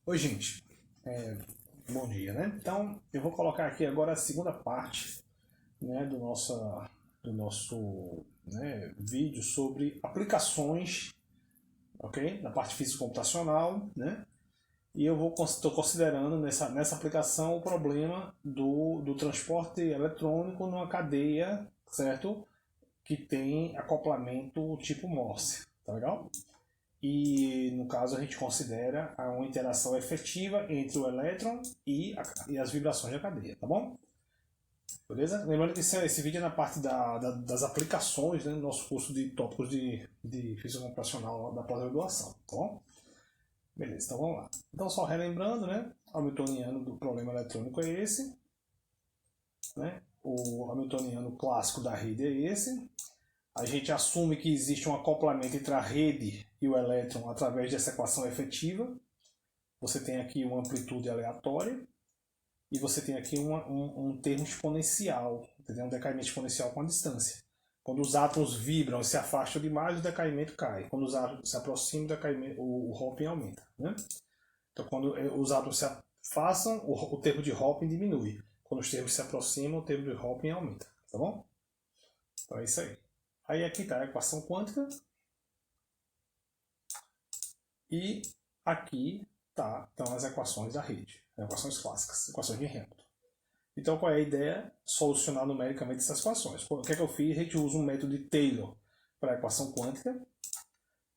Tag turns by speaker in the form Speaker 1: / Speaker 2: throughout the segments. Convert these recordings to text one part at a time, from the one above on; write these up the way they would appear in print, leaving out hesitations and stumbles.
Speaker 1: Oi, gente. Bom dia, né? Então, eu vou colocar aqui agora a segunda parte, né, do nosso vídeo sobre aplicações, ok? Na parte físico-computacional, né? E eu estou considerando nessa aplicação o problema do transporte eletrônico numa cadeia, certo? Que tem acoplamento tipo Morse, tá legal? E no caso a gente considera uma interação efetiva entre o elétron e as vibrações da cadeia, tá bom? Beleza? Lembrando que esse vídeo é na parte das aplicações, né, do nosso curso de tópicos de física computacional da pós-graduação, tá bom? Beleza, então vamos lá. Então só relembrando, né, o hamiltoniano do problema eletrônico é esse, né? O hamiltoniano clássico da rede é esse. A gente assume que existe um acoplamento entre a rede e o elétron através dessa equação efetiva. Você tem aqui uma amplitude aleatória e você tem aqui um termo exponencial, entendeu? Um decaimento exponencial com a distância. Quando os átomos vibram e se afastam demais, o decaimento cai. Quando os átomos se aproximam, o Hoping aumenta. Né? Então, quando os átomos se afastam, o tempo de Hoping diminui. Quando os termos se aproximam, o tempo de Hoping aumenta. Tá bom? Então é isso aí. Aí aqui está a equação quântica. E aqui estão as equações da rede. Equações clássicas, equações de Hamilton. Então qual é a ideia? Solucionar numericamente essas equações. O que é que eu fiz? A gente usa um método de Taylor para a equação quântica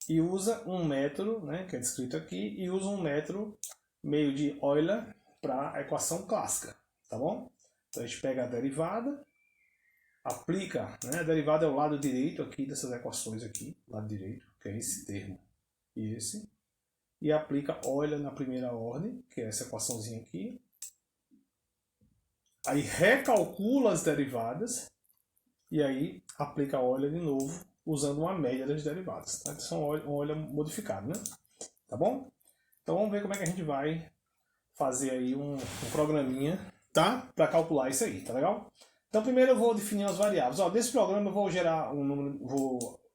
Speaker 1: e usa um método, né, que é descrito aqui, e usa um método meio de Euler para a equação clássica. Tá bom? Então a gente pega a derivada, aplica, né, a derivada é o lado direito aqui dessas equações aqui, lado direito, que é esse termo e esse, e aplica Euler na primeira ordem, que é essa equaçãozinha aqui. Aí recalcula as derivadas e aí aplica Euler de novo, usando uma média das derivadas. Tá? Então um Euler modificado, né? Tá bom? Então vamos ver como é que a gente vai fazer aí um programinha, tá? Para calcular isso aí, tá legal? Então primeiro eu vou definir as variáveis. Ó, desse programa eu vou gerar um número,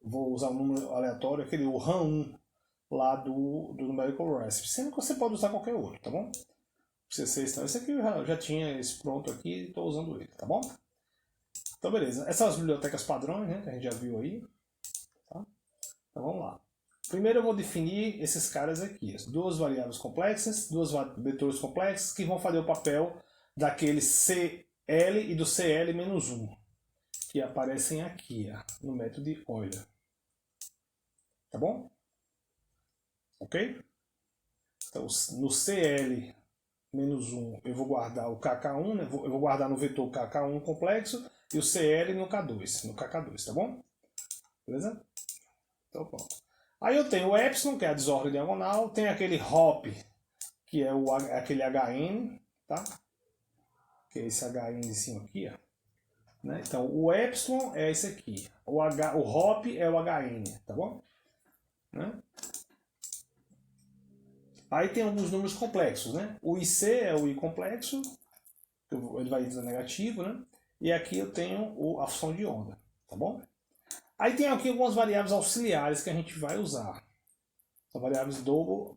Speaker 1: vou usar um número aleatório, aquele o RAM1 lá do Numerical Recipe. Sendo que você pode usar qualquer outro, tá bom? Esse aqui eu já tinha esse pronto aqui e estou usando ele, tá bom? Então beleza. Essas são as bibliotecas padrões, né, que a gente já viu aí. Tá? Então vamos lá. Primeiro eu vou definir esses caras aqui. Duas variáveis complexas, duas vetores complexos que vão fazer o papel daquele CL e do CL-1, que aparecem aqui, ó, no método de Euler. Tá bom? Ok? Então no CL-1 eu vou guardar o KK1, né? Eu vou guardar no vetor KK1 complexo e o CL no K2, no KK2, tá bom? Beleza? Então pronto. Aí eu tenho o epsilon, que é a desordem diagonal, tem aquele hop, que é aquele HN, tá? Que é esse HN de cima aqui, ó. Né? Então o epsilon é esse aqui, o hop é o HN, tá bom? Né? Aí tem alguns números complexos, né? O IC é o I complexo, ele vai dizer negativo, né? E aqui eu tenho a função de onda, tá bom? Aí tem aqui algumas variáveis auxiliares que a gente vai usar. São variáveis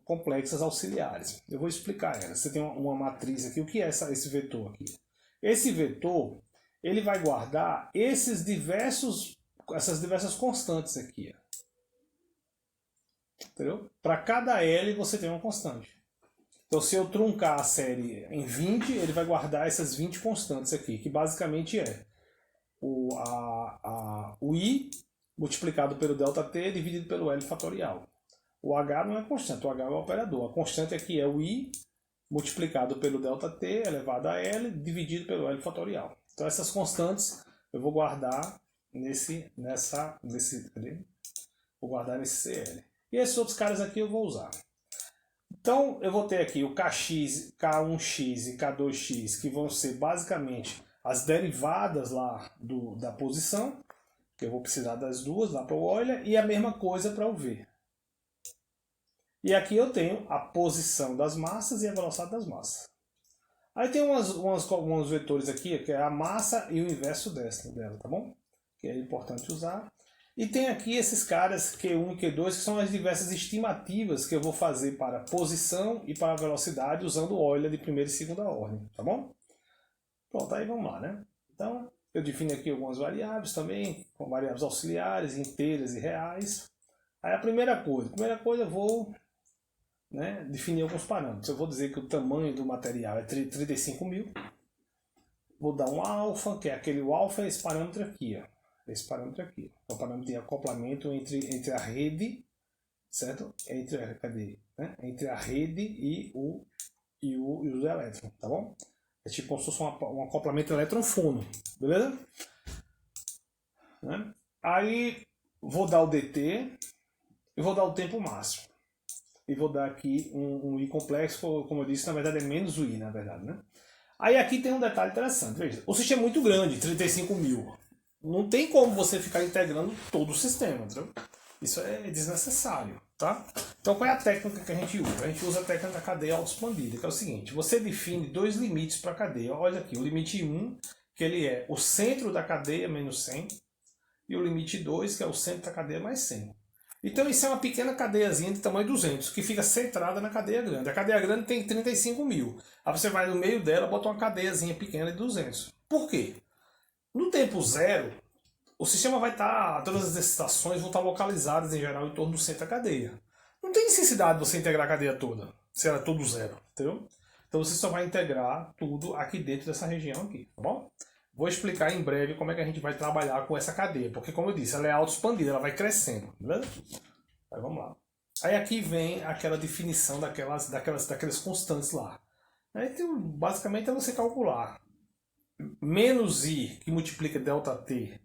Speaker 1: complexas auxiliares. Eu vou explicar elas. Você tem uma matriz aqui. O que é esse vetor aqui? Esse vetor, ele vai guardar essas diversas constantes aqui. Entendeu? Para cada L você tem uma constante. Então se eu truncar a série em 20, ele vai guardar essas 20 constantes aqui, que basicamente é o I multiplicado pelo ΔT dividido pelo L fatorial. O H não é constante, o H é o operador. A constante aqui é o I multiplicado pelo ΔT elevado a L dividido pelo L fatorial. Então essas constantes eu vou guardar vou guardar nesse CL. E esses outros caras aqui eu vou usar. Então eu vou ter aqui o Kx, K1x e K2x, que vão ser basicamente as derivadas lá da posição, que eu vou precisar das duas lá para o Euler, e a mesma coisa para o V. E aqui eu tenho a posição das massas e a velocidade das massas. Aí tem alguns vetores aqui, que é a massa e o inverso dela, tá bom? Que é importante usar. E tem aqui esses caras Q1 e Q2, que são as diversas estimativas que eu vou fazer para posição e para velocidade usando Euler de primeira e segunda ordem, tá bom? Pronto, aí vamos lá, né? Então, eu defino aqui algumas variáveis também, com variáveis auxiliares, inteiras e reais. Aí a primeira coisa eu vou, né, definir alguns parâmetros. Eu vou dizer que o tamanho do material é 35 mil. Vou dar um alfa, que é o alfa é esse parâmetro aqui, ó. Esse parâmetro aqui. É o parâmetro de acoplamento entre a rede, certo? Entre a rede e os elétrons, tá bom? É tipo como se fosse um acoplamento elétron-fono, beleza? Né? Aí vou dar o dt e vou dar o tempo máximo. E vou dar aqui um i complexo, como eu disse, na verdade é menos o i, na verdade, né? Aí aqui tem um detalhe interessante, veja, o sistema é muito grande, 35 mil. Não tem como você ficar integrando todo o sistema, entendeu? Isso é desnecessário, tá? Então qual é a técnica que a gente usa? A gente usa a técnica da cadeia autoexpandida, que é o seguinte, você define dois limites para a cadeia. Olha aqui, o limite 1, que ele é o centro da cadeia menos 100, e o limite 2, que é o centro da cadeia mais 100. Então isso é uma pequena cadeiazinha de tamanho 200, que fica centrada na cadeia grande. A cadeia grande tem 35 mil. Aí você vai no meio dela e bota uma cadeiazinha pequena de 200. Por quê? No tempo zero, o sistema vai estar, todas as excitações vão estar localizadas em geral em torno do centro da cadeia. Não tem necessidade de você integrar a cadeia toda, se ela é todo zero, entendeu? Então você só vai integrar tudo aqui dentro dessa região aqui, tá bom? Vou explicar em breve como é que a gente vai trabalhar com essa cadeia, porque como eu disse, ela é autoexpandida, ela vai crescendo, beleza? Aí vamos lá. Aí aqui vem aquela definição daquelas constantes lá. Aí basicamente é você calcular menos i, que multiplica ΔT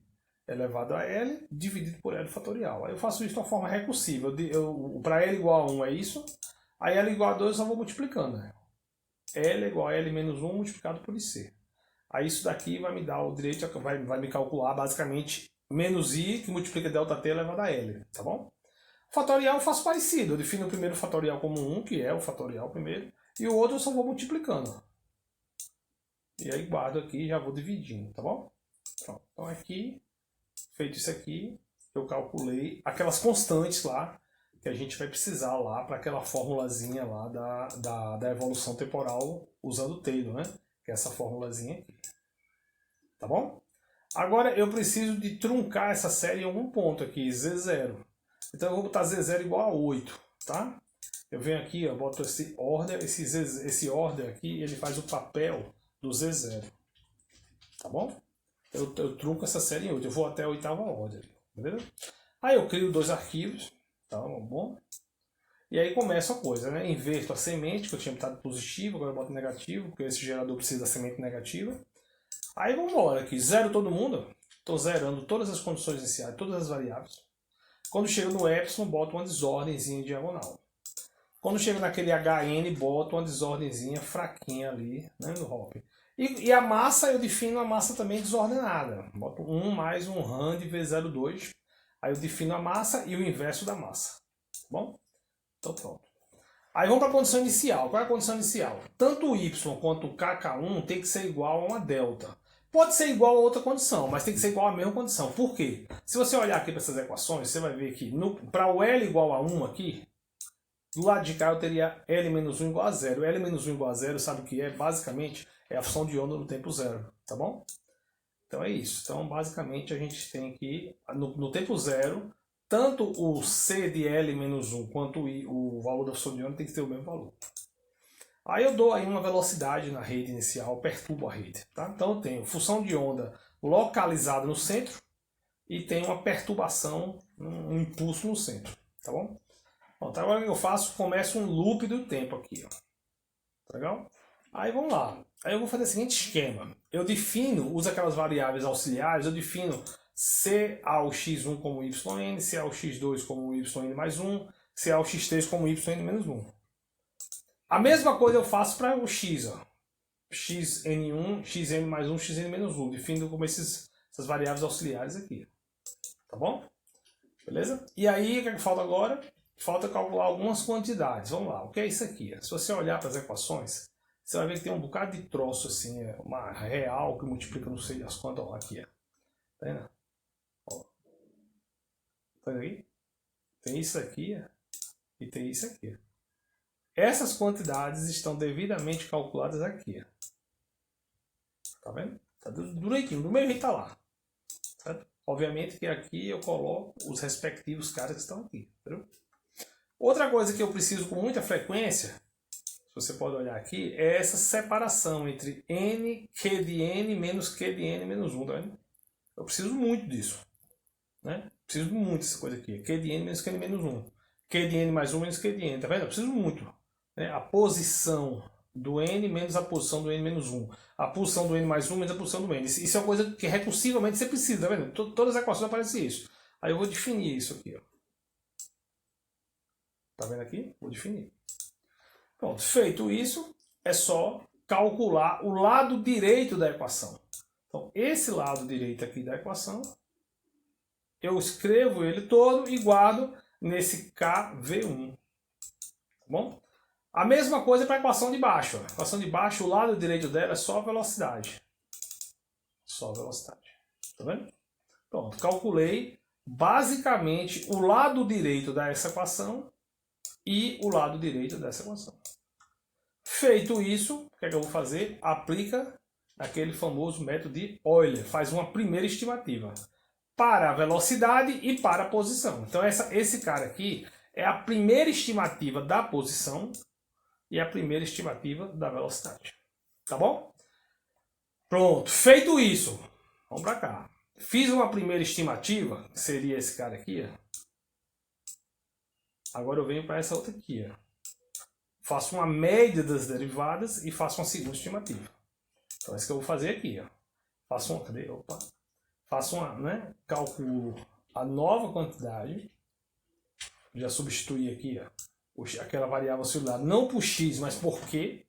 Speaker 1: elevado a L, dividido por L fatorial. Aí eu faço isso de uma forma recursiva. Para L igual a 1 é isso, aí L igual a 2 eu só vou multiplicando. Né? L igual a L menos 1 multiplicado por IC. Aí isso daqui vai me dar o direito, vai me calcular basicamente menos I, que multiplica ΔT elevado a L, tá bom? Fatorial eu faço parecido, eu defino o primeiro fatorial como 1, que é o fatorial primeiro, e o outro eu só vou multiplicando. E aí guardo aqui e já vou dividindo, tá bom? Pronto. Então aqui, feito isso aqui, eu calculei aquelas constantes lá, que a gente vai precisar lá para aquela formulazinha lá da evolução temporal usando Taylor, né? Que é essa formulazinha aqui. Tá bom? Agora eu preciso de truncar essa série em algum ponto aqui, Z0. Então eu vou botar Z0 igual a 8, tá? Eu venho aqui, eu boto esse order, esse order aqui, ele faz o papel do Z0. Tá bom? Eu trunco essa série em 8, eu vou até a oitava ordem, beleza? Aí eu crio dois arquivos, tá bom? E aí começa a coisa, né? Inverto a semente, que eu tinha botado positivo, agora eu boto negativo, porque esse gerador precisa da semente negativa. Aí vamos embora aqui, zero todo mundo. Estou zerando todas as condições iniciais, todas as variáveis. Quando chega no epsilon, boto uma desordemzinha diagonal. Quando chega naquele HN, boto uma desordemzinha fraquinha ali, né, no hop. E a massa, eu defino a massa também desordenada. Boto 1 mais um rand V02. Aí eu defino a massa e o inverso da massa. Tá bom? Então pronto. Aí vamos para a condição inicial. Qual é a condição inicial? Tanto o y quanto o kk1 tem que ser igual a uma delta. Pode ser igual a outra condição, mas tem que ser igual à mesma condição. Por quê? Se você olhar aqui para essas equações, você vai ver que para o L igual a 1 aqui, do lado de cá eu teria L menos 1 igual a 0. L menos 1 igual a 0, sabe o que é? Basicamente é a função de onda no tempo zero, tá bom? Então é isso. Então basicamente a gente tem que, no tempo zero, tanto o C de L menos 1 quanto o valor da função de onda tem que ter o mesmo valor. Aí eu dou aí uma velocidade na rede inicial, perturbo a rede. Tá? Então eu tenho função de onda localizada no centro e tenho uma perturbação, um impulso no centro. Tá bom? Então agora o que eu faço? Começo um loop do tempo aqui. Ó. Tá legal? Aí vamos lá. Aí eu vou fazer o seguinte esquema. Eu defino, uso aquelas variáveis auxiliares, eu defino C ao x1 como yn, C ao x2 como yn mais 1, C ao x3 como yn menos 1. A mesma coisa eu faço para o x, ó. xn1, xn mais 1, xn menos 1. Defino como essas variáveis auxiliares aqui. Tá bom? Beleza? E aí, o que é que falta agora? Falta calcular algumas quantidades. Vamos lá, o que é isso aqui? Se você olhar para as equações, você vai ver que tem um bocado de troço assim, uma real que multiplica não sei as quantas, ó, aqui. Tá vendo? Ó. Tá vendo aí? Tem isso aqui e tem isso aqui. Essas quantidades estão devidamente calculadas aqui. Tá vendo? Tá direitinho, do mesmo jeito tá lá. Certo? Obviamente que aqui eu coloco os respectivos caras que estão aqui. Entendeu? Outra coisa que eu preciso com muita frequência, se você pode olhar aqui, é essa separação entre n, q de n, menos q de n, menos 1. Tá vendo? Eu preciso muito disso. Né? Preciso muito dessa coisa aqui. Q de n menos q de menos 1. Q de n mais 1 menos q de n. Tá vendo? Eu preciso muito. Né? A posição do n menos a posição do n menos 1. A posição do n mais 1 menos a posição do n. Isso é uma coisa que recursivamente você precisa. Tá vendo? Todas as equações aparecem isso. Aí eu vou definir isso aqui. Ó. Tá vendo aqui? Vou definir. Pronto. Feito isso, é só calcular o lado direito da equação. Então, esse lado direito aqui da equação, eu escrevo ele todo e guardo nesse KV1. Tá bom? A mesma coisa para a equação de baixo. A equação de baixo, o lado direito dela é só velocidade. Só velocidade. Tá vendo? Pronto. Calculei basicamente o lado direito dessa equação e o lado direito dessa equação. Feito isso, o que é que eu vou fazer? Aplica aquele famoso método de Euler. Faz uma primeira estimativa para a velocidade e para a posição. Então esse cara aqui é a primeira estimativa da posição e a primeira estimativa da velocidade. Tá bom? Pronto. Feito isso, vamos para cá. Fiz uma primeira estimativa, que seria esse cara aqui. Ó. Agora eu venho para essa outra aqui. Ó. Faço uma média das derivadas e faço uma segunda estimativa. Então é isso que eu vou fazer aqui. Ó. Faço uma... Cadê? Opa. Faço uma, né? Calculo a nova quantidade. Já substituí aqui, ó, aquela variável celular, não por x, mas por q.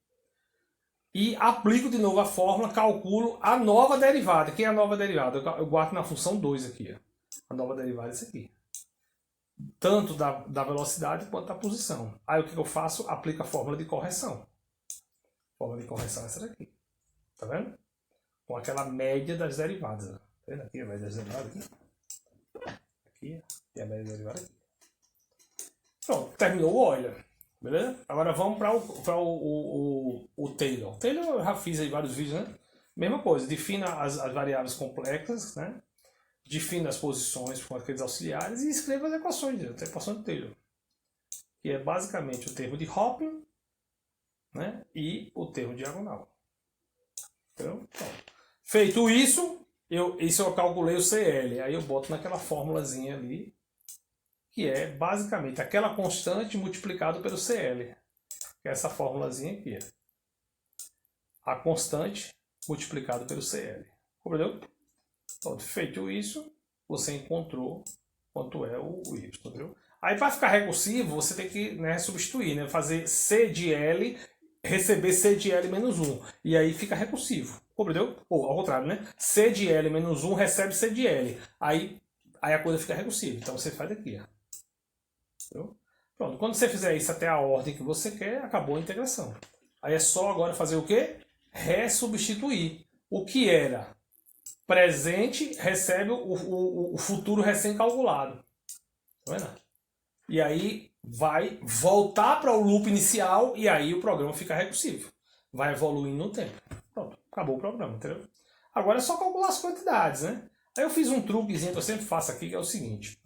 Speaker 1: E aplico de novo a fórmula, calculo a nova derivada. Que é a nova derivada? Eu guardo na função 2 aqui. Ó. A nova derivada é essa aqui. Tanto da velocidade quanto da posição. Aí o que eu faço? Aplico a fórmula de correção. A fórmula de correção é essa daqui. Tá vendo? Com aquela média das derivadas. Ó. Tá vendo aqui a média das derivadas? Aqui. E a média das derivadas aqui. Pronto, terminou o Euler. Beleza? Agora vamos para o Taylor. O Taylor eu já fiz aí vários vídeos, né? Mesma coisa, defina as variáveis complexas, né? Defina as posições com aqueles auxiliares e escreva as equações, a equação de Taylor. Que é basicamente o termo de Hopf, né? E o termo diagonal. Então, feito isso, eu calculei o CL. Aí eu boto naquela formulazinha ali, que é basicamente aquela constante multiplicado pelo CL. Que é essa formulazinha aqui. A constante multiplicado pelo CL. Compreendeu? Então, feito isso, você encontrou quanto é o Y. Entendeu? Aí para ficar recursivo, você tem que, né, substituir, né, fazer C de L, receber C de L menos 1. E aí fica recursivo. Compreendeu? Ou ao contrário, né? C de L menos 1 recebe C de L. Aí a coisa fica recursiva. Então você faz aqui. Ó. Entendeu? Pronto, quando você fizer isso até a ordem que você quer, acabou a integração. Aí é só agora fazer o quê? Resubstituir. O que era presente recebe o futuro recém-calculado. Tá vendo? E aí vai voltar para o loop inicial e aí o programa fica recursivo. Vai evoluindo no tempo. Pronto, acabou o programa, entendeu? Agora é só calcular as quantidades, né? Aí eu fiz um truquezinho que eu sempre faço aqui, que é o seguinte.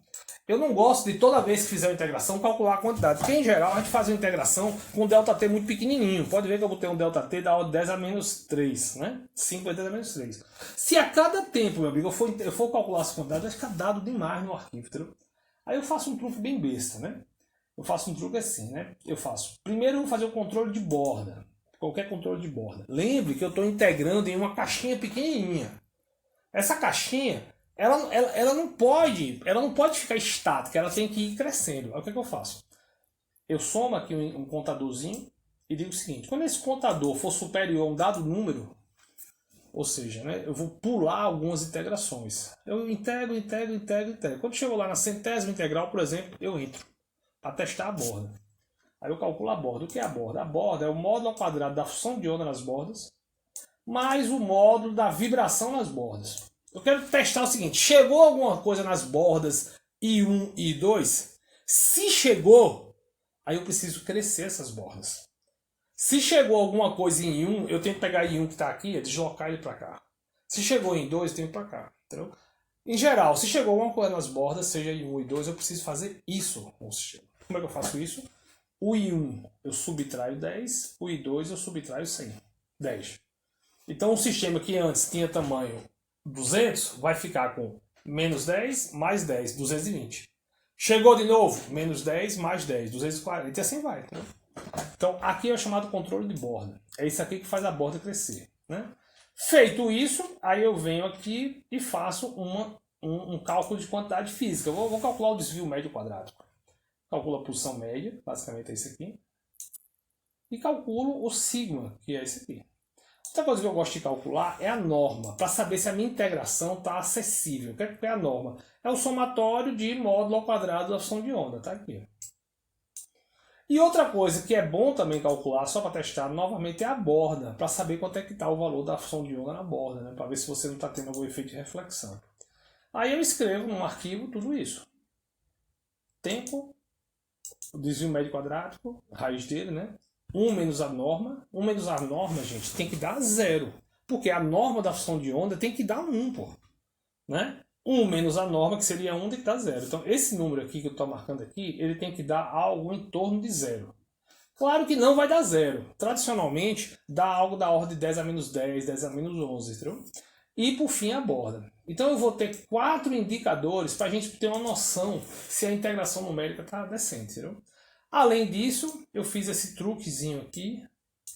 Speaker 1: Eu não gosto de toda vez que fizer uma integração calcular a quantidade, porque em geral a gente faz uma integração com um ΔT muito pequenininho. Pode ver que eu botei um ΔT da ordem 10 a menos 3, né? 5 a 10 a menos 3. Se a cada tempo, meu amigo, eu for calcular as quantidades, vai ficar dado demais no arquivo, entendeu? Aí eu faço um truque bem besta, né? Eu faço um truque assim, né? Primeiro eu vou fazer o controle de borda. Qualquer controle de borda. Lembre que eu estou integrando em uma caixinha pequenininha. Essa caixinha, ela não pode ficar estática, ela tem que ir crescendo. Aí o que eu faço? Eu somo aqui um contadorzinho e digo o seguinte: quando esse contador for superior a um dado número, ou seja, né, eu vou pular algumas integrações. Eu integro. Quando chegou lá na centésima integral, por exemplo, eu entro para testar a borda. Aí eu calculo a borda. O que é a borda? A borda é o módulo ao quadrado da função de onda nas bordas, mais o módulo da vibração nas bordas. Eu quero testar o seguinte: chegou alguma coisa nas bordas I1 e I2, se chegou, aí eu preciso crescer essas bordas. Se chegou alguma coisa em I1, eu tenho que pegar I1 que está aqui e deslocar ele para cá. Se chegou em I2, eu tenho que ir para cá. Entendeu? Em geral, se chegou alguma coisa nas bordas, seja I1 e I2, eu preciso fazer isso com o sistema. Como é que eu faço isso? O I1 eu subtraio 10, o I2 eu subtraio 100. 10. Então o sistema que antes tinha tamanho 200 vai ficar com menos 10 mais 10, 220. Chegou de novo, menos 10 mais 10, 240. E assim vai. Entendeu? Então aqui é o chamado controle de borda. É isso aqui que faz a borda crescer. Né? Feito isso, aí eu venho aqui e faço um cálculo de quantidade física. Eu vou calcular o desvio médio quadrático. Calculo a posição média, basicamente é isso aqui. E calculo o sigma, que é esse aqui. Outra coisa que eu gosto de calcular é a norma, para saber se a minha integração está acessível. O que é a norma? É o somatório de módulo ao quadrado da função de onda. Tá aqui. E outra coisa que é bom também calcular, só para testar novamente, é a borda, para saber quanto é que está o valor da função de onda na borda, né? Para ver se você não está tendo algum efeito de reflexão. Aí eu escrevo num arquivo tudo isso. Tempo, o desvio médio quadrático, raiz dele, né? 1 menos a norma. 1 menos a norma, gente, tem que dar 0. Porque a norma da função de onda tem que dar 1, pô. Né? 1 menos a norma, que seria 1, tem que dar 0. Então, esse número aqui que eu estou marcando aqui, ele tem que dar algo em torno de 0. Claro que não vai dar 0. Tradicionalmente, dá algo da ordem de 10 a menos 10, 10 a menos 11, entendeu? E, por fim, a borda. Então, eu vou ter 4 indicadores para a gente ter uma noção se a integração numérica está decente, entendeu? Além disso, eu fiz esse truquezinho aqui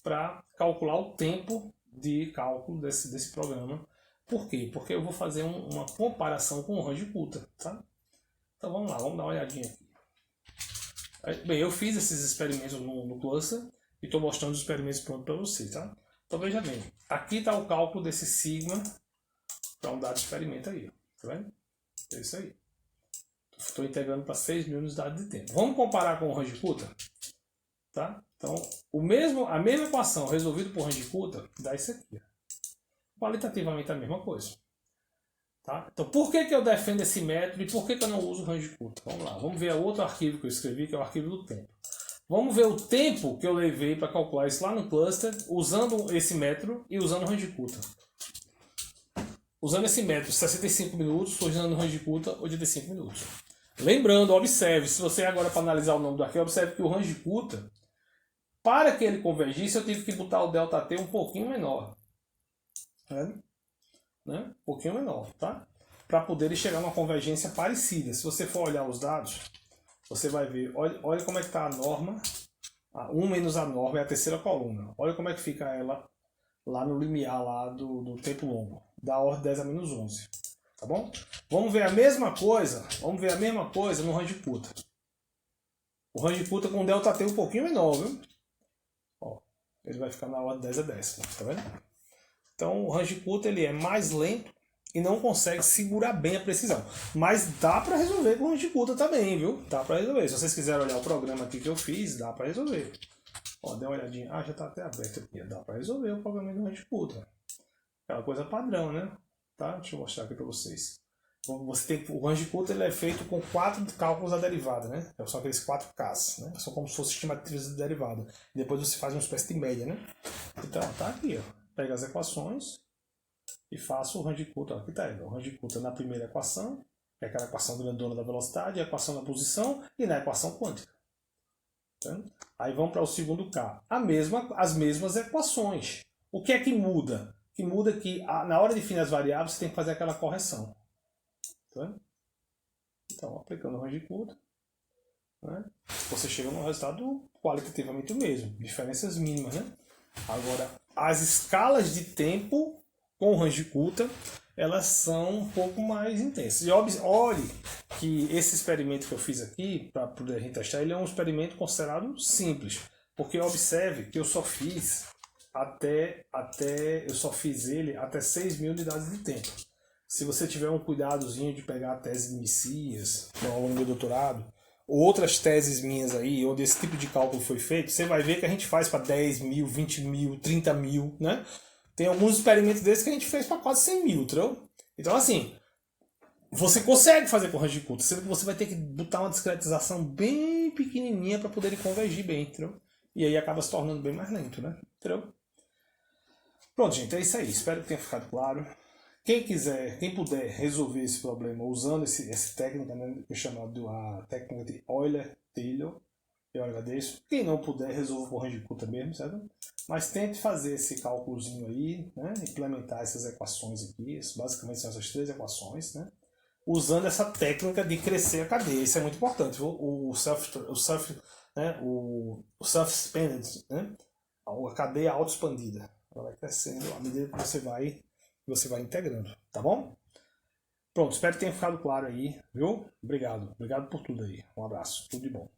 Speaker 1: para calcular o tempo de cálculo desse programa. Por quê? Porque eu vou fazer uma comparação com o Range-Kutta, tá? Então vamos lá, vamos dar uma olhadinha aqui. Bem, eu fiz esses experimentos no Cluster e estou mostrando os experimentos prontos para vocês, tá? Então veja bem, aqui está o cálculo desse sigma para um dado experimento aí, tá vendo? É isso aí. Estou integrando para 6.000 unidades de tempo. Vamos comparar com o Range-Kutta? Tá? Então, a mesma equação resolvida por Range-Kutta dá isso aqui. Qualitativamente a mesma coisa. Tá? Então, por que eu defendo esse método e por que eu não uso o Range-Kutta? Vamos lá, vamos ver outro arquivo que eu escrevi, que é o arquivo do tempo. Vamos ver o tempo que eu levei para calcular isso lá no cluster, usando esse método e usando o Range-Kutta. Usando esse método, 65 minutos, usando o Range-Kutta, 85 minutos. Lembrando, observe, se você agora para analisar o nome do arquivo, observe que o Range-Kutta, para que ele convergisse, eu tive que botar o ΔT um pouquinho menor. Né? Um pouquinho menor, tá? Para poder chegar numa convergência parecida. Se você for olhar os dados, você vai ver, olha como é que está a norma. 1 menos a norma é a terceira coluna. Olha como é que fica ela lá no limiar lá do tempo longo. Da ordem 10 a menos 11. Tá bom? Vamos ver a mesma coisa no Range-Kutta. O Range-Kutta com ΔT um pouquinho menor, viu? Ó, ele vai ficar na ordem 10 a 10. Tá vendo? Então o Range-Kutta ele é mais lento e não consegue segurar bem a precisão. Mas dá para resolver com o Range-Kutta também, viu? Dá para resolver. Se vocês quiserem olhar o programa aqui que eu fiz, dá para resolver. Ó, dê uma olhadinha. Já está até aberto aqui. Dá para resolver o programa do Range-Kutta. Aquela coisa padrão, né? Tá? Deixa eu mostrar aqui para vocês. O Range-Kutta ele é feito com 4 cálculos da derivada, né? São aqueles 4 Ks, né? São como se fosse estimativas de derivada. E depois você faz uma espécie de média, né? Então, tá aqui, ó. Pego as equações e faço o Range-Kutta. Aqui está ele. O Range-Kutta na primeira equação, que é aquela equação grandona da velocidade, a equação da posição e na equação quântica. Tá? Aí vamos para o segundo K. As mesmas equações. O que é que muda? Que muda que na hora de definir as variáveis você tem que fazer aquela correção. Tá? Então, aplicando o Range-Kutta, né, você chega num resultado qualitativamente o mesmo. Diferenças mínimas, né? Agora, as escalas de tempo com o Range-Kutta, elas são um pouco mais intensas. E olhe que esse experimento que eu fiz aqui, para poder testar, ele é um experimento considerado simples. Porque observe que eu só fiz ele até 6.000 unidades de tempo. Se você tiver um cuidadozinho de pegar a tese de Messias ao longo do doutorado, outras teses minhas aí, onde esse tipo de cálculo foi feito, você vai ver que a gente faz para 10.000, 20.000, 30.000, né? Tem alguns experimentos desses que a gente fez para quase 100.000, entendeu? Então, assim, você consegue fazer com range de culto, sendo que você vai ter que botar uma discretização bem pequenininha para poder convergir bem, entendeu? E aí acaba se tornando bem mais lento, né? Entendeu? Pronto, gente, é isso aí. Espero que tenha ficado claro. Quem quiser, quem puder resolver esse problema usando essa técnica, né, que é chamada a técnica de Euler-Taylor, eu agradeço. Quem não puder, resolva por range de culta mesmo, certo? Mas tente fazer esse cálculozinho aí, né, implementar essas equações aqui, basicamente são essas 3 equações, né, usando essa técnica de crescer a cadeia. Isso é muito importante. O self-expanded, né, a cadeia auto-expandida, ela vai crescendo à medida que você vai integrando, tá bom? Pronto, espero que tenha ficado claro aí, viu? Obrigado por tudo aí. Um abraço, tudo de bom.